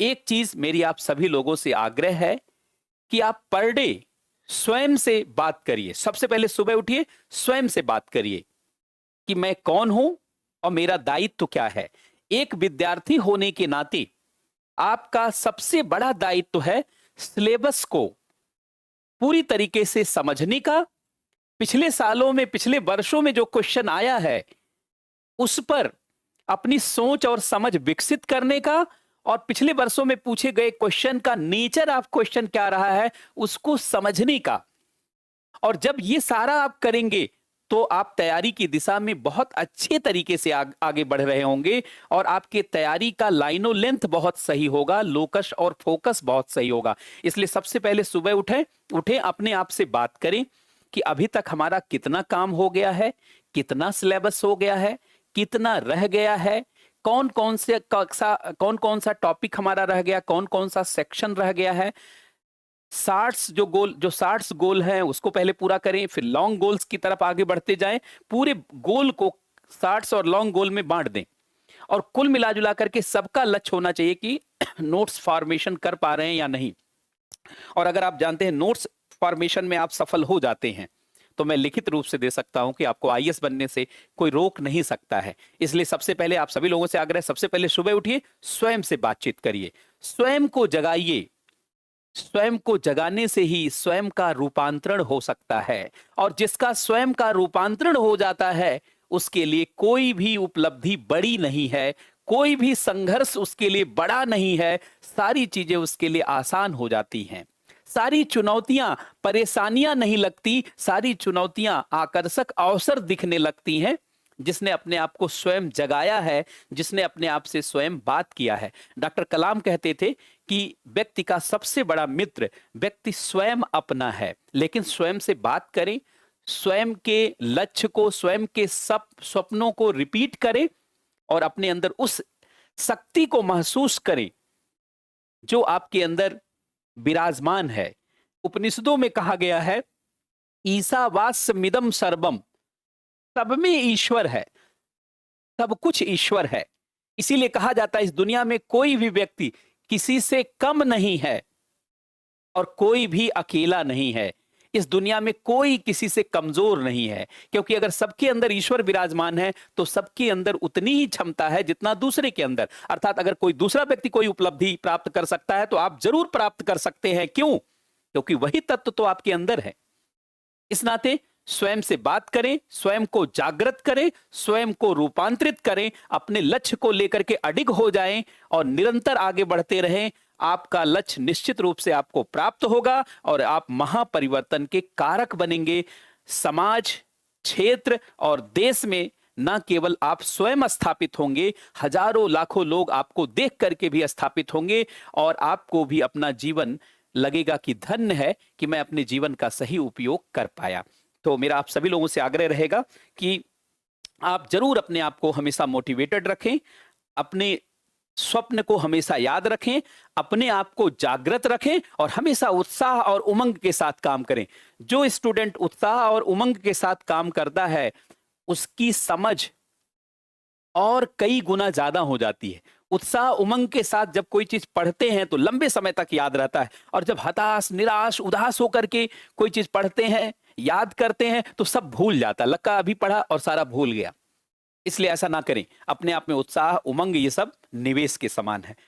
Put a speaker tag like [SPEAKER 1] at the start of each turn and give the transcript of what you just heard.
[SPEAKER 1] एक चीज मेरी आप सभी लोगों से आग्रह है कि आप पर डे स्वयं से बात करिए। सबसे पहले सुबह उठिए, स्वयं से बात करिए कि मैं कौन हूं और मेरा दायित्व क्या है। एक विद्यार्थी होने के नाते आपका सबसे बड़ा दायित्व है सिलेबस को पूरी तरीके से समझने का। पिछले सालों में, पिछले वर्षों में जो क्वेश्चन आया है उस पर अपनी सोच और समझ विकसित करने का, और पिछले वर्षों में पूछे गए क्वेश्चन का नेचर ऑफ क्वेश्चन क्या रहा है उसको समझने का। और जब ये सारा आप करेंगे तो आप तैयारी की दिशा में बहुत अच्छे तरीके से आगे बढ़ रहे होंगे, और आपके तैयारी का लाइनो लेंथ बहुत सही होगा, लोकस और फोकस बहुत सही होगा। इसलिए सबसे पहले सुबह उठें, अपने आप से बात करें कि अभी तक हमारा कितना काम हो गया है, कितना सिलेबस हो गया है, कितना रह गया है, कौन कौन सा टॉपिक हमारा रह गया, कौन कौन सा सेक्शन रह गया है। शार्ट्स गोल हैं उसको पहले पूरा करें, फिर लॉन्ग गोल्स की तरफ आगे बढ़ते जाएं। पूरे गोल को शार्ट्स और लॉन्ग गोल में बांट दें, और कुल मिला जुला करके सबका लक्ष्य होना चाहिए कि नोट्स फॉर्मेशन कर पा रहे हैं या नहीं। और अगर आप जानते हैं नोट्स फॉर्मेशन में आप सफल हो जाते हैं तो मैं लिखित रूप से दे सकता हूं कि आपको आईएएस बनने से कोई रोक नहीं सकता है। इसलिए सबसे पहले आप सभी लोगों से आग्रह, सबसे पहले सुबह उठिए, स्वयं से बातचीत करिए, स्वयं को जगाइए। स्वयं को जगाने से ही स्वयं का रूपांतरण हो सकता है, और जिसका स्वयं का रूपांतरण हो जाता है उसके लिए कोई भी उपलब्धि बड़ी नहीं है, कोई भी संघर्ष उसके लिए बड़ा नहीं है। सारी चीजें उसके लिए आसान हो जाती हैं, सारी चुनौतियां परेशानियां नहीं लगती, सारी चुनौतियां आकर्षक अवसर दिखने लगती हैं। जिसने अपने आप को स्वयं जगाया है, जिसने अपने आप से स्वयं बात किया है। डॉक्टर कलाम कहते थे कि व्यक्ति का सबसे बड़ा मित्र व्यक्ति स्वयं अपना है। लेकिन स्वयं से बात करें, स्वयं के लक्ष्य को, स्वयं के सब स्वप्नों को रिपीट करें, और अपने अंदर उस शक्ति को महसूस करें जो आपके अंदर विराजमान है। उपनिषदों में कहा गया है ईसावास्यमिदं सर्वम, सब में ईश्वर है, सब कुछ ईश्वर है। इसीलिए कहा जाता है इस दुनिया में कोई भी व्यक्ति किसी से कम नहीं है और कोई भी अकेला नहीं है। इस दुनिया में कोई किसी से कमजोर नहीं है, क्योंकि अगर सबके अंदर ईश्वर विराजमान है तो सबके अंदर उतनी ही क्षमता है जितना दूसरे के अंदर। अर्थात अगर कोई दूसरा व्यक्ति कोई उपलब्धि प्राप्त कर सकता है तो आप जरूर प्राप्त कर सकते हैं। क्यों? क्योंकि वही तत्व तो आपके अंदर है। इस नाते स्वयं से बात करें, स्वयं को जागृत करें, स्वयं को रूपांतरित करें, अपने लक्ष्य को लेकर के अडिग हो जाएं और निरंतर आगे बढ़ते रहें। आपका लक्ष्य निश्चित रूप से आपको प्राप्त होगा और आप महापरिवर्तन के कारक बनेंगे। समाज, क्षेत्र और देश में न केवल आप स्वयं स्थापित होंगे, हजारों लाखों लोग आपको देख करके भी स्थापित होंगे, और आपको भी अपना जीवन लगेगा कि धन्य है कि मैं अपने जीवन का सही उपयोग कर पाया। तो मेरा आप सभी लोगों से आग्रह रहेगा कि आप जरूर अपने आप को हमेशा मोटिवेटेड रखें, अपने स्वप्न को हमेशा याद रखें, अपने आप को जागृत रखें और हमेशा उत्साह और उमंग के साथ काम करें। जो स्टूडेंट उत्साह और उमंग के साथ काम करता है उसकी समझ और कई गुना ज्यादा हो जाती है। उत्साह उमंग के साथ जब कोई चीज पढ़ते हैं तो लंबे समय तक याद रहता है, और जब हताश, निराश, उदास होकर के कोई चीज पढ़ते हैं, याद करते हैं तो सब भूल जाता, लगा अभी पढ़ा और सारा भूल गया। इसलिए ऐसा ना करें। अपने आप में उत्साह, उमंग ये सब निवेश के समान है।